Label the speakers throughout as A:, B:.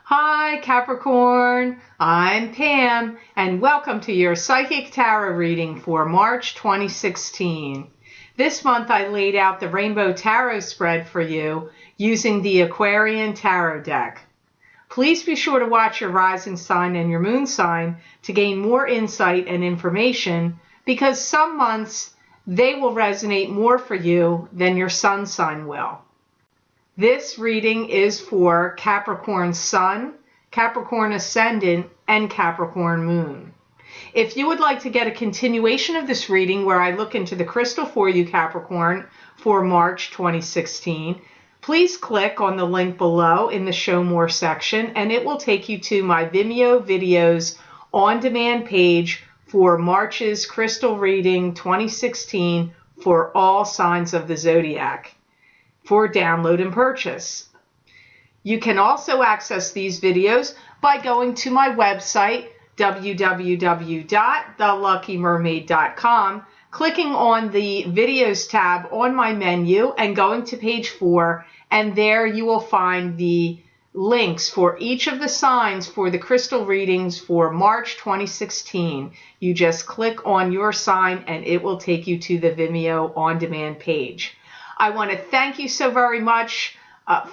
A: Hi Capricorn, I'm Pam and welcome to your Psychic Tarot reading for March 2016. This month I laid out the Rainbow Tarot spread for you using the Aquarian Tarot deck. Please be sure to watch your rising sign and your moon sign to gain more insight and information because some months they will resonate more for you than your sun sign will. This reading is for Capricorn Sun, Capricorn Ascendant, and Capricorn Moon. If you would like to get a continuation of this reading where I look into the crystal for you, Capricorn, for March 2016, please click on the link below in the Show More section and it will take you to my Vimeo videos on demand page for March's crystal reading 2016 for all signs of the zodiac, for download and purchase. You can also access these videos by going to my website, www.theluckymermaid.com, clicking on the videos tab on my menu and going to page 4, and there you will find the links for each of the signs for the crystal readings for March 2016. You just click on your sign and it will take you to the Vimeo on demand page. I want to thank you so very much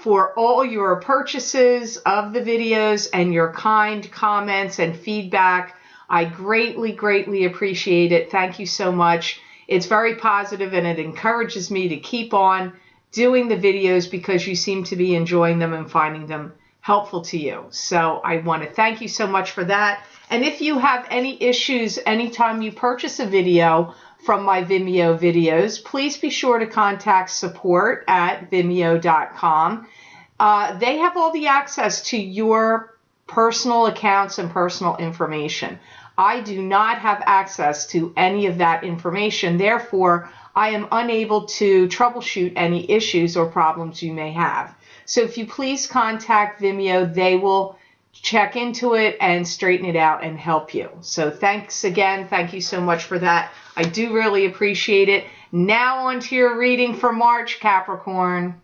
A: for all your purchases of the videos and your kind comments and feedback. I greatly appreciate it. Thank you so much. It's very positive and it encourages me to keep on doing the videos because you seem to be enjoying them and finding them helpful to you. So I want to thank you so much for that. And if you have any issues anytime you purchase a video from my Vimeo videos, please be sure to contact support at vimeo.com. They have all the access to your personal accounts and personal information. I do not have access to any of that information. Therefore, I am unable to troubleshoot any issues or problems you may have. So if you please contact Vimeo, they will check into it and straighten it out and help you. So thanks again. Thank you so much for that. I do really appreciate it. Now on to your reading for March, Capricorn.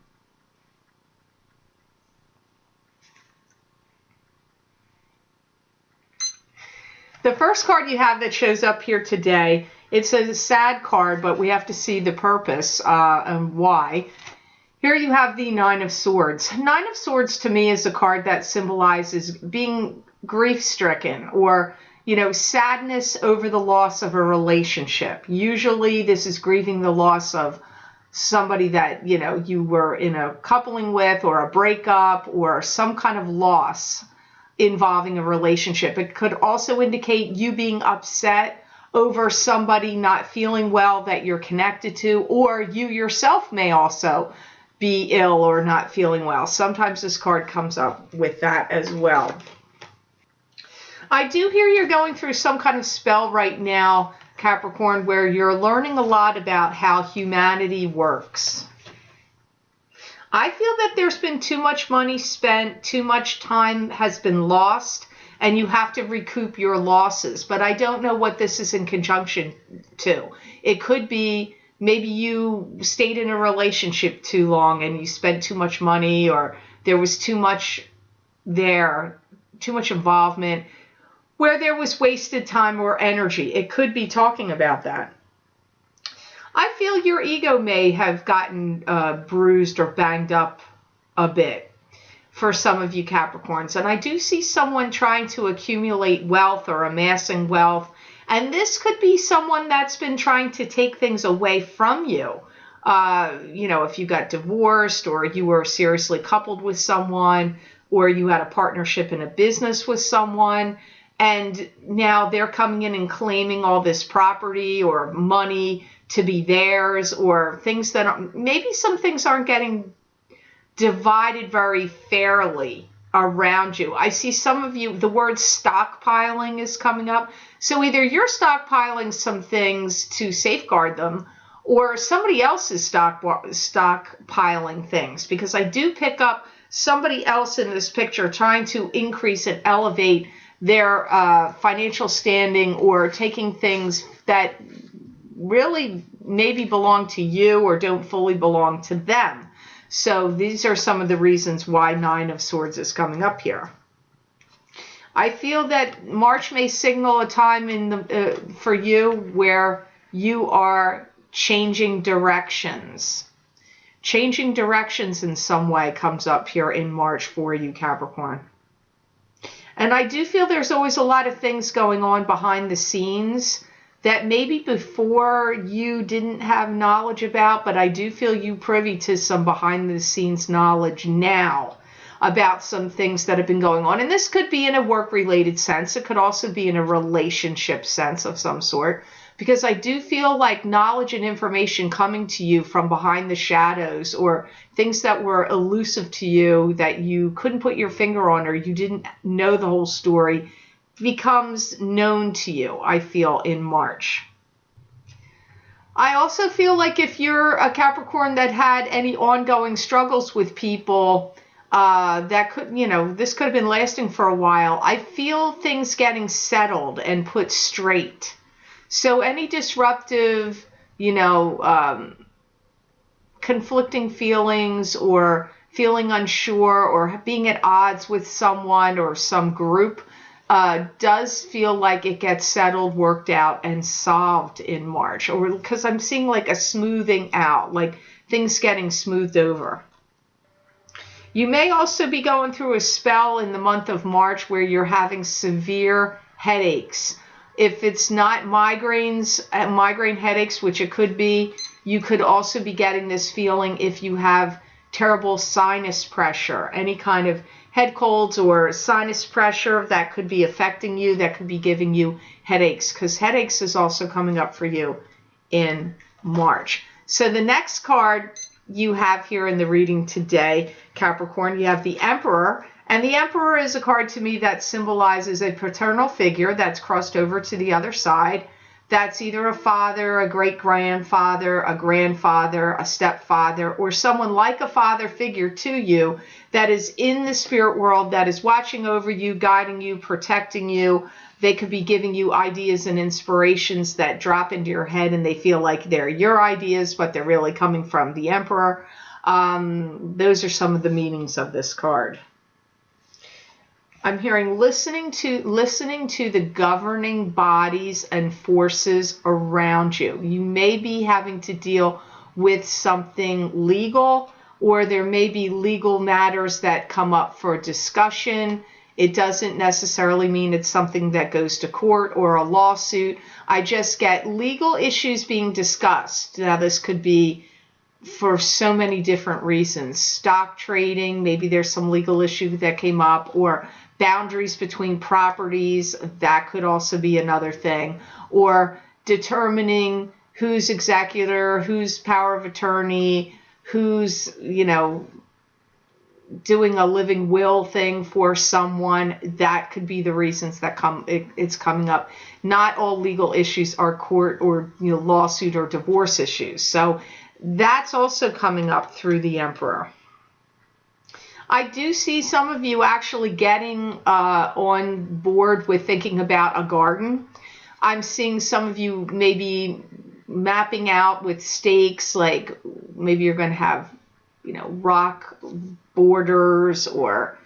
A: The first card you have that shows up here today, it's a sad card, but we have to see the purpose and why. Here you have the Nine of Swords. Nine of Swords to me is a card that symbolizes being grief-stricken or, sadness over the loss of a relationship. Usually this is grieving the loss of somebody that, you were in a coupling with, or a breakup, or some kind of loss involving a relationship. It could also indicate you being upset over somebody not feeling well that you're connected to, or you yourself may also be ill or not feeling well. Sometimes this card comes up with that as well. I do hear you're going through some kind of spell right now, Capricorn, where you're learning a lot about how humanity works. I feel that there's been too much money spent, too much time has been lost, and you have to recoup your losses. But I don't know what this is in conjunction to. It could be maybe you stayed in a relationship too long and you spent too much money, or there was too much there, too much involvement, where there was wasted time or energy. It could be talking about that. I feel your ego may have gotten bruised or banged up a bit for some of you Capricorns. And I do see someone trying to accumulate wealth or amassing wealth. And this could be someone that's been trying to take things away from you. If you got divorced, or you were seriously coupled with someone, or you had a partnership in a business with someone, and now they're coming in and claiming all this property or money to be theirs, or things that maybe some things aren't getting divided very fairly around you. I see some of you, the word stockpiling is coming up. So either you're stockpiling some things to safeguard them, or somebody else is stockpiling things, because I do pick up somebody else in this picture trying to increase and elevate their financial standing, or taking things that really maybe belong to you or don't fully belong to them. So these are some of the reasons why Nine of Swords is coming up here. I feel that March may signal a time in the for you where you are changing directions. Changing directions in some way comes up here in March for you, Capricorn. And I do feel there's always a lot of things going on behind the scenes that maybe before you didn't have knowledge about, but I do feel you privy to some behind the scenes knowledge now about some things that have been going on. And this could be in a work-related sense. It could also be in a relationship sense of some sort, because I do feel like knowledge and information coming to you from behind the shadows, or things that were elusive to you that you couldn't put your finger on, or you didn't know the whole story, becomes known to you, I feel, in March. I also feel like if you're a Capricorn that had any ongoing struggles with people, that could, this could have been lasting for a while. I feel things getting settled and put straight. So any disruptive, conflicting feelings, or feeling unsure, or being at odds with someone or some group, does feel like it gets settled, worked out, and solved in March. Or because I'm seeing like a smoothing out, like things getting smoothed over. You may also be going through a spell in the month of March where you're having severe headaches. If it's not migraines, migraine headaches, which it could be, you could also be getting this feeling if you have terrible sinus pressure, any kind of head colds or sinus pressure that could be affecting you, that could be giving you headaches, because headaches is also coming up for you in March. So the next card you have here in the reading today, Capricorn, you have the Emperor. And the Emperor is a card to me that symbolizes a paternal figure that's crossed over to the other side. That's either a father, a great-grandfather, a grandfather, a stepfather, or someone like a father figure to you that is in the spirit world, that is watching over you, guiding you, protecting you. They could be giving you ideas and inspirations that drop into your head, and they feel like they're your ideas, but they're really coming from the Emperor. Those are some of the meanings of this card. I'm hearing listening to the governing bodies and forces around you. You may be having to deal with something legal, or there may be legal matters that come up for discussion. It doesn't necessarily mean it's something that goes to court or a lawsuit. I just get legal issues being discussed. Now, this could be for so many different reasons. Stock trading, maybe there's some legal issue that came up, or boundaries between properties, that could also be another thing, or determining who's executor, who's power of attorney, who's, doing a living will thing for someone. That could be the reasons that it's coming up. Not all legal issues are court or lawsuit or divorce issues. So that's also coming up through the Emperor. I do see some of you actually getting on board with thinking about a garden. I'm seeing some of you maybe mapping out with stakes, like maybe you're going to have, rock borders, or,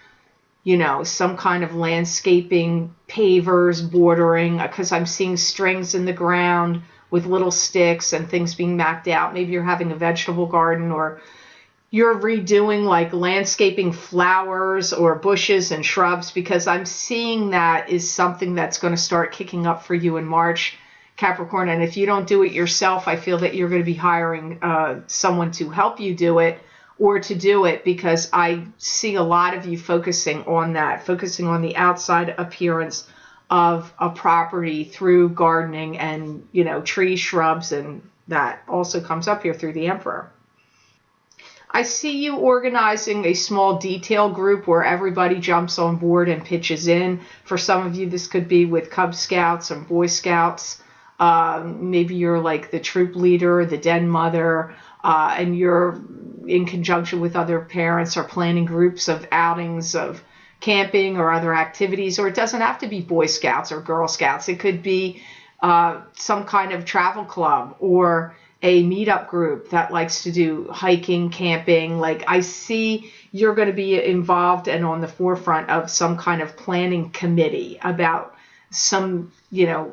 A: some kind of landscaping pavers bordering, because I'm seeing strings in the ground with little sticks and things being mapped out. Maybe you're having a vegetable garden, or you're redoing like landscaping flowers or bushes and shrubs, because I'm seeing that is something that's going to start kicking up for you in March, Capricorn. And if you don't do it yourself, I feel that you're going to be hiring someone to help you do it, or to do it, because I see a lot of you focusing on that, focusing on the outside appearance of a property through gardening and, trees, shrubs, and that also comes up here through the Emperor. I see you organizing a small detail group where everybody jumps on board and pitches in. For some of you, this could be with Cub Scouts and Boy Scouts. Maybe you're like the troop leader, the den mother, and you're in conjunction with other parents, or planning groups of outings of camping or other activities. Or it doesn't have to be Boy Scouts or Girl Scouts. It could be some kind of travel club, or a meetup group that likes to do hiking, camping. Like, I see you're going to be involved and on the forefront of some kind of planning committee about some, you know,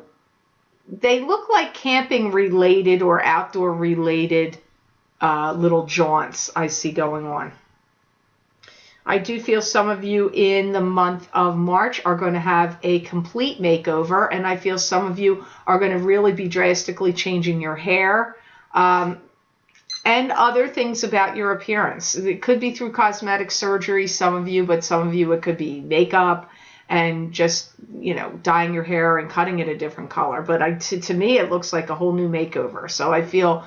A: they look like camping related or outdoor related little jaunts I see going on. I do feel some of you in the month of March are going to have a complete makeover, and I feel some of you are going to really be drastically changing your hair and other things about your appearance. It could be through cosmetic surgery, some of you, but some of you it could be makeup and just, you know, dyeing your hair and cutting it a different color. But to me, it looks like a whole new makeover. So I feel,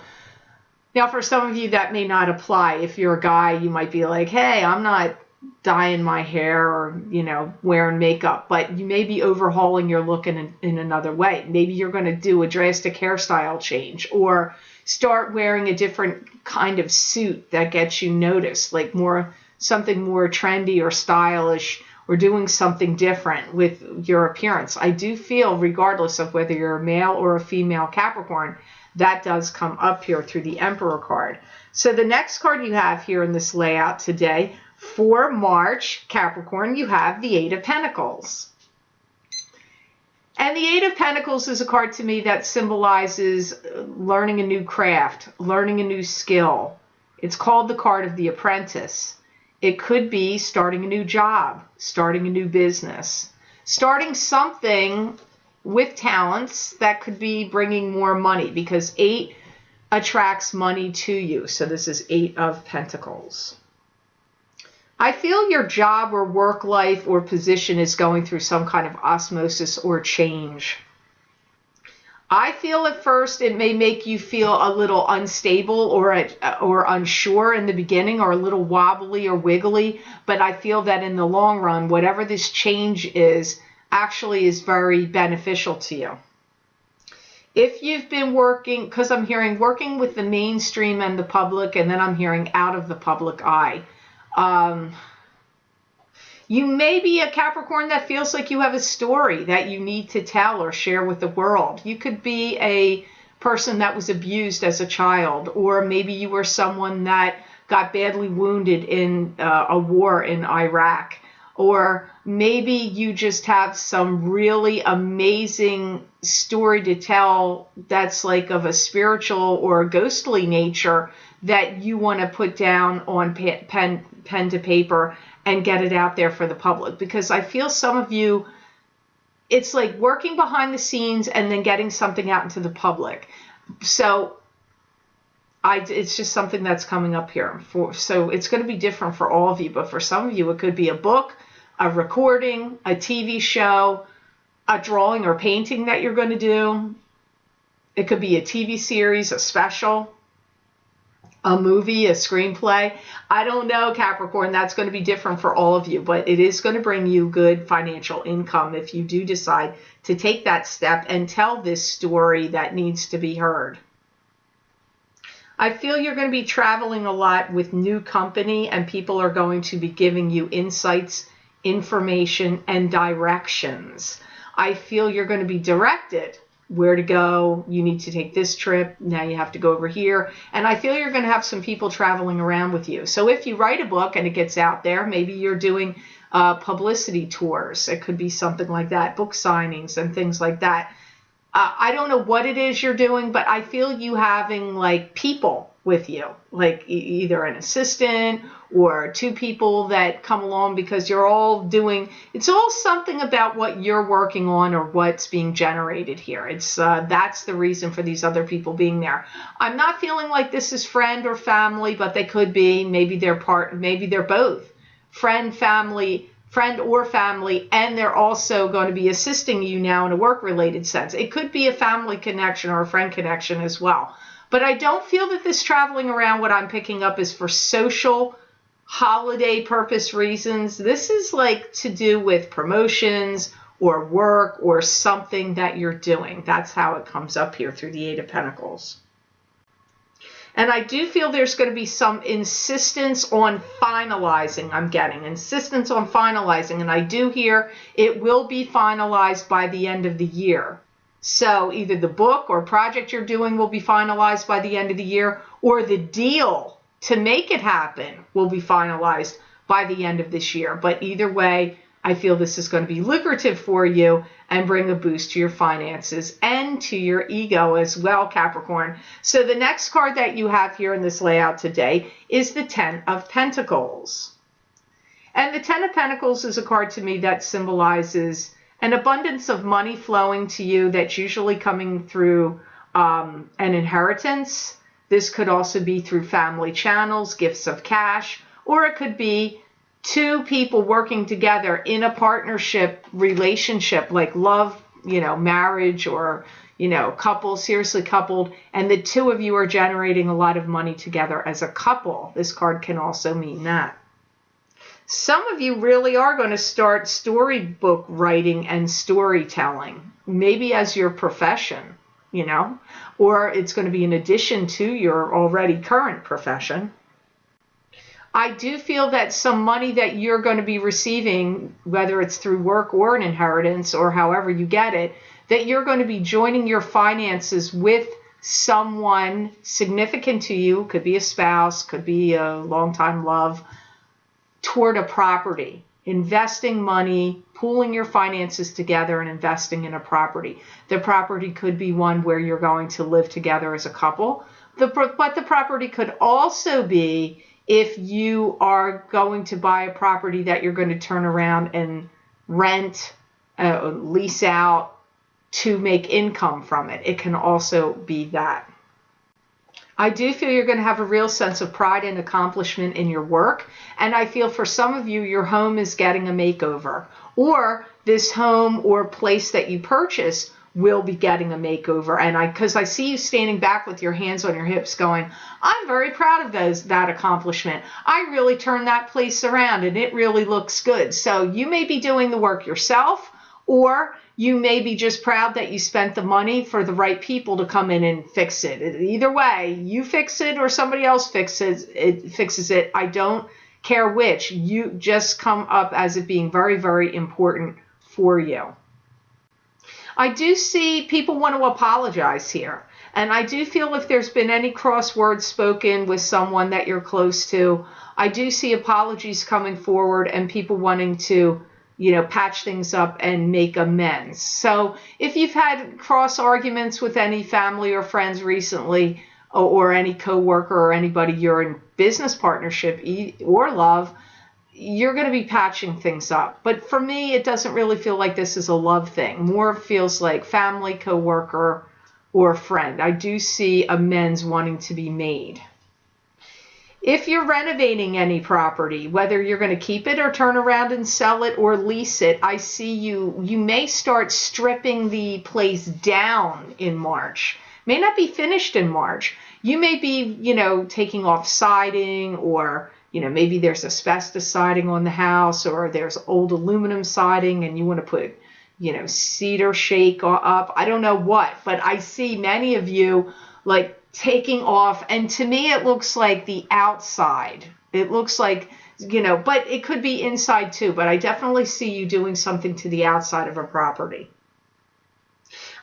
A: now for some of you that may not apply. If you're a guy, you might be like, hey, I'm not dyeing my hair or, you know, wearing makeup, but you may be overhauling your look in another way. Maybe you're going to do a drastic hairstyle change or start wearing a different kind of suit that gets you noticed, like something more trendy or stylish, or doing something different with your appearance. I do feel, regardless of whether you're a male or a female Capricorn, that does come up here through the Emperor card. So the next card you have here in this layout today, for March, Capricorn, you have the Eight of Pentacles. And the Eight of Pentacles is a card to me that symbolizes learning a new craft, learning a new skill. It's called the card of the apprentice. It could be starting a new job, starting a new business, starting something with talents that could be bringing more money, because 8 attracts money to you. So this is 8 of Pentacles. I feel your job or work life or position is going through some kind of osmosis or change. I feel at first it may make you feel a little unstable or unsure in the beginning, or a little wobbly or wiggly, but I feel that in the long run, whatever this change is actually is very beneficial to you. If you've been working, because I'm hearing working with the mainstream and the public, and then I'm hearing out of the public eye. You may be a Capricorn that feels like you have a story that you need to tell or share with the world. You could be a person that was abused as a child, or maybe you were someone that got badly wounded in a war in Iraq, or maybe you just have some really amazing story to tell that's like of a spiritual or ghostly nature that you want to put down on pen to paper and get it out there for the public. Because I feel some of you, it's like working behind the scenes and then getting something out into the public. So it's just something that's coming up here. So it's going to be different for all of you, but for some of you, it could be a book, a recording, a TV show, a drawing or painting that you're going to do. It could be a TV series, a special, a movie, a screenplay. I don't know, Capricorn, that's going to be different for all of you, but it is going to bring you good financial income if you do decide to take that step and tell this story that needs to be heard. I feel you're going to be traveling a lot with new company, and people are going to be giving you insights, information, and directions. I feel you're going to be directed where to go. You need to take this trip. Now you have to go over here. And I feel you're going to have some people traveling around with you. So if you write a book and it gets out there, maybe you're doing publicity tours. It could be something like that, book signings and things like that. I don't know what it is you're doing, but I feel you having like people with you, like either an assistant or 2 people that come along, because you're all doing, it's all something about what you're working on or what's being generated here. It's that's the reason for these other people being there. I'm not feeling like this is friend or family, but they could be. Maybe they're both friend or family, and they're also going to be assisting you now in a work-related sense. It could be a family connection or a friend connection as well. But I don't feel that this traveling around, what I'm picking up, is for social, holiday purpose reasons. This is like to do with promotions or work or something that you're doing. That's how it comes up here through the Eight of Pentacles. And I do feel there's going to be some insistence on finalizing. I'm getting insistence on finalizing. And I do hear it will be finalized by the end of the year. So either the book or project you're doing will be finalized by the end of the year, or the deal to make it happen will be finalized by the end of this year. But either way, I feel this is going to be lucrative for you and bring a boost to your finances and to your ego as well, Capricorn. So the next card that you have here in this layout today is the Ten of Pentacles. And the Ten of Pentacles is a card to me that symbolizes an abundance of money flowing to you that's usually coming through an inheritance. This could also be through family channels, gifts of cash, or it could be two people working together in a partnership relationship, like love, marriage, or, couple, seriously coupled, and the two of you are generating a lot of money together as a couple. This card can also mean that. Some of you really are going to start storybook writing and storytelling, maybe as your profession, or it's going to be in addition to your already current profession. I do feel that some money that you're going to be receiving, whether it's through work or an inheritance or however you get it, that you're going to be joining your finances with someone significant to you, could be a spouse, could be a longtime love, toward a property, investing money, pooling your finances together and investing in a property. The property could be one where you're going to live together as a couple, but the property could also be if you are going to buy a property that you're going to turn around and rent, lease out to make income from it. It can also be that. I do feel you're going to have a real sense of pride and accomplishment in your work. And I feel for some of you, your home is getting a makeover, or this home or place that you purchase will be getting a makeover. And because I see you standing back with your hands on your hips going, I'm very proud of that accomplishment. I really turned that place around and it really looks good. So you may be doing the work yourself, or you may be just proud that you spent the money for the right people to come in and fix it. Either way, you fix it or somebody else fixes it. I don't care which. You just come up as it being very, very important for you. I do see people want to apologize here. And I do feel if there's been any cross words spoken with someone that you're close to, I do see apologies coming forward and people wanting to, patch things up and make amends. So if you've had cross arguments with any family or friends recently, or any coworker or anybody you're in business partnership or love, you're going to be patching things up. But for me, it doesn't really feel like this is a love thing. More feels like family, coworker, or friend. I do see amends wanting to be made. If you're renovating any property, whether you're going to keep it or turn around and sell it or lease it, I see you may start stripping the place down in March. May not be finished in March. You may be, taking off siding, or maybe there's asbestos siding on the house, or there's old aluminum siding and you want to put, cedar shake up. I don't know what, but I see many of you like taking off. And to me, it looks like the outside. It looks like, but it could be inside too. But I definitely see you doing something to the outside of a property.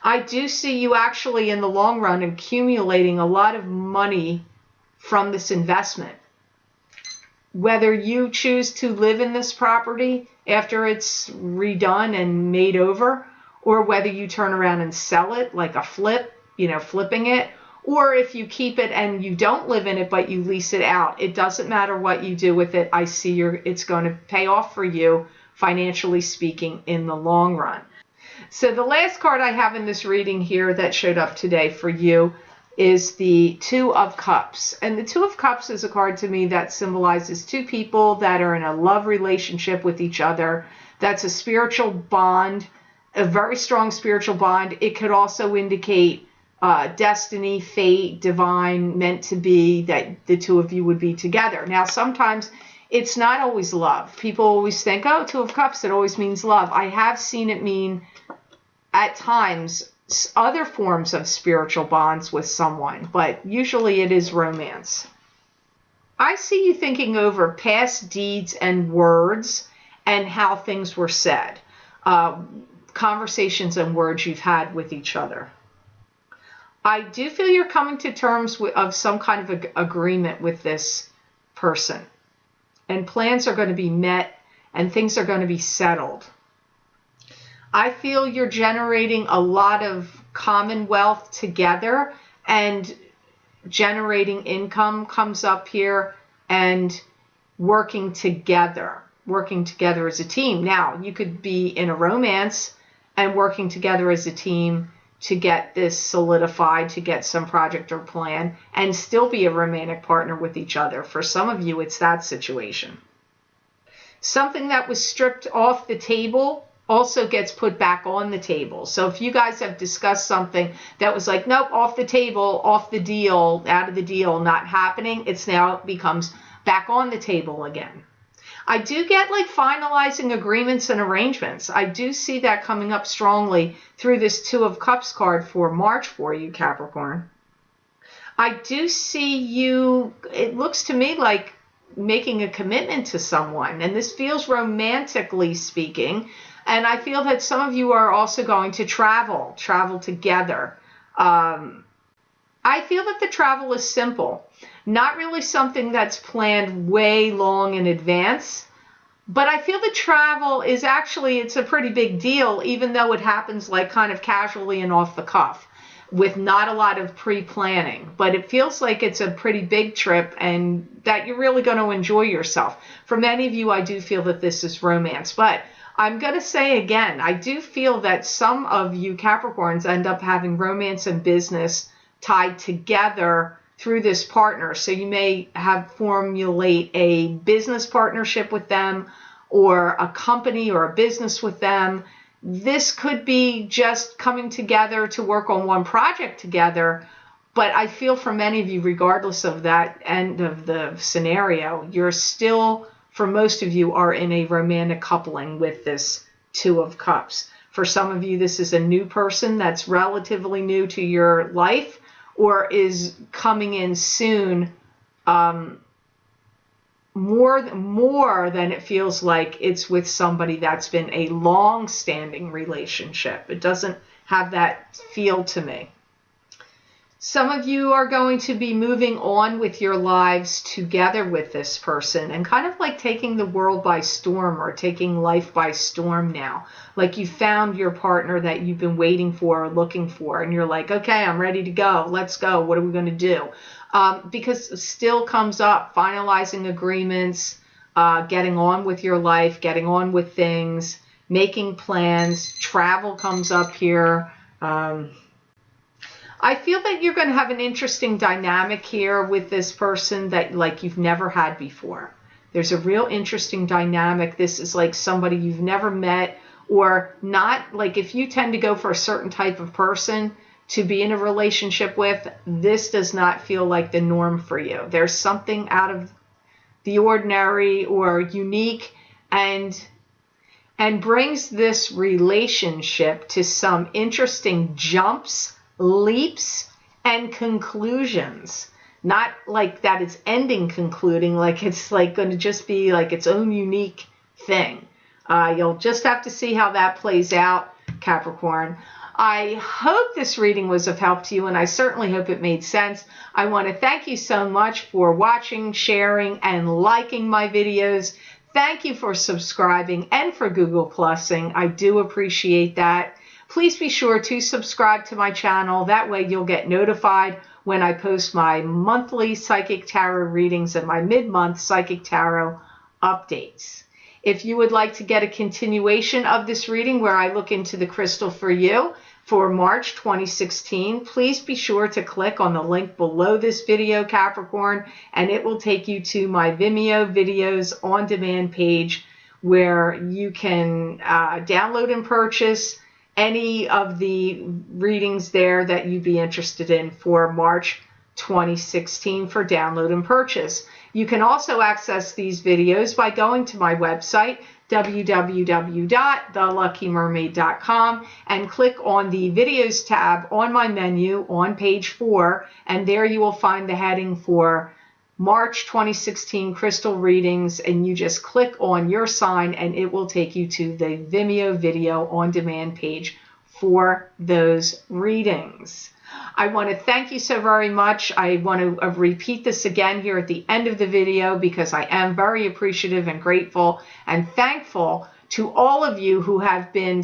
A: I do see you actually in the long run accumulating a lot of money from this investment. Whether you choose to live in this property after it's redone and made over, or whether you turn around and sell it like a flip, flipping it, or if you keep it and you don't live in it but you lease it out. It doesn't matter what you do with it. I see it's going to pay off for you, financially speaking, in the long run. So the last card I have in this reading here that showed up today for you is the Two of Cups. And the Two of Cups is a card to me that symbolizes two people that are in a love relationship with each other. That's a spiritual bond, a very strong spiritual bond. It could also indicate destiny, fate, divine, meant to be, that the two of you would be together. Now, sometimes it's not always love. People always think, oh, Two of Cups, it always means love. I have seen it mean, at times, other forms of spiritual bonds with someone, but usually it is romance. I see you thinking over past deeds and words and how things were said, conversations and words you've had with each other. I do feel you're coming to terms of some kind of agreement with this person. and plans are going to be met and things are going to be settled. I feel you're generating a lot of commonwealth together, and generating income comes up here, and working together as a team. Now, you could be in a romance and working together as a team to get this solidified, to get some project or plan, and still be a romantic partner with each other. For some of you, it's that situation. Something that was stripped off the table also gets put back on the table. So if you guys have discussed something that was like, nope, off the table, off the deal, out of the deal, not happening, it's now becomes back on the table again. I do get like finalizing agreements and arrangements. I do see that coming up strongly through this Two of Cups card for March for you, Capricorn. I do see you, it looks to me like making a commitment to someone, and this feels romantically speaking. And I feel that some of you are also going to travel together. I feel that the travel is simple. Not really something that's planned way long in advance, but I feel the travel is actually, it's a pretty big deal, even though it happens like kind of casually and off the cuff with not a lot of pre-planning. But it feels like it's a pretty big trip and that you're really going to enjoy yourself. For many of you, I do feel that this is romance, but I'm going to say again, I do feel that some of you Capricorns end up having romance and business tied together through this partner. So you may formulate a business partnership with them, or a company or a business with them. This could be just coming together to work on one project together. But I feel for many of you, regardless of that end of the scenario, you're still, for most of you, are in a romantic coupling with this Two of Cups. For some of you, this is a new person that's relatively new to your life, or is coming in soon, more than it feels like it's with somebody that's been a long-standing relationship. It doesn't have that feel to me. Some of you are going to be moving on with your lives together with this person and kind of like taking the world by storm, or taking life by storm now. Like you found your partner that you've been waiting for or looking for, and you're like, okay, I'm ready to go. Let's go. What are we going to do? Because it still comes up, finalizing agreements, getting on with your life, getting on with things, making plans. Travel comes up here. I feel that you're going to have an interesting dynamic here with this person that like you've never had before. There's a real interesting dynamic. This is like somebody you've never met, or not. Like if you tend to go for a certain type of person to be in a relationship with, this does not feel like the norm for you. There's something out of the ordinary or unique, and brings this relationship to some interesting jumps, leaps, and conclusions. Not like that it's ending concluding, like it's like going to just be like its own unique thing. You'll just have to see how that plays out, Capricorn. I hope this reading was of help to you, and I certainly hope it made sense. I want to thank you so much for watching, sharing, and liking my videos. Thank you for subscribing and for Google Plusing. I do appreciate that. Please be sure to subscribe to my channel. That way you'll get notified when I post my monthly Psychic Tarot readings and my mid-month Psychic Tarot updates. If you would like to get a continuation of this reading where I look into the crystal for you for March 2016, please be sure to click on the link below this video, Capricorn, and it will take you to my Vimeo videos on demand page where you can download and purchase any of the readings there that you'd be interested in for March 2016 for download and purchase. You can also access these videos by going to my website, www.theluckymermaid.com, and click on the videos tab on my menu on page 4, and there you will find the heading for March 2016 crystal readings, and you just click on your sign and it will take you to the Vimeo video on demand page for those readings. I want to thank you so very much. I want to repeat this again here at the end of the video because I am very appreciative and grateful and thankful to all of you who have been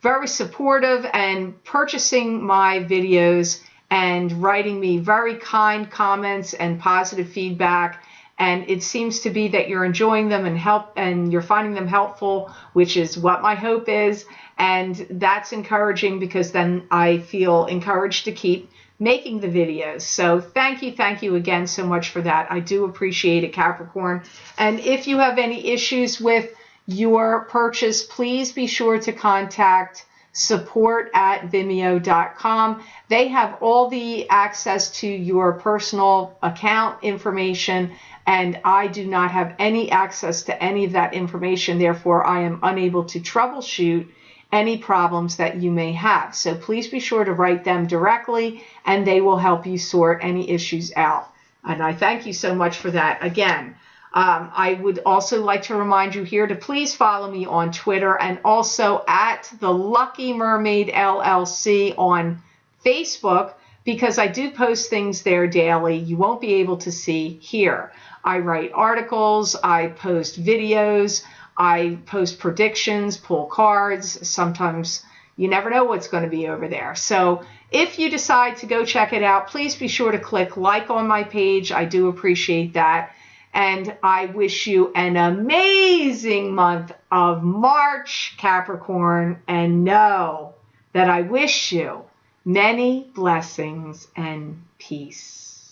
A: very supportive and purchasing my videos and writing me very kind comments and positive feedback. And it seems to be that you're enjoying them and you're finding them helpful, which is what my hope is. And that's encouraging because then I feel encouraged to keep making the videos. So thank you again so much for that. I do appreciate it, Capricorn. And if you have any issues with your purchase, please be sure to contact support@vimeo.com. They have all the access to your personal account information, and I do not have any access to any of that information. Therefore, I am unable to troubleshoot any problems that you may have. So please be sure to write them directly, and they will help you sort any issues out. And I thank you so much for that again. I would also like to remind you here to please follow me on Twitter and also at the Lucky Mermaid LLC on Facebook, because I do post things there daily you won't be able to see here. I write articles, I post videos, I post predictions, pull cards. Sometimes you never know what's going to be over there. So if you decide to go check it out, please be sure to click like on my page. I do appreciate that. And I wish you an amazing month of March, Capricorn, and know that I wish you many blessings and peace.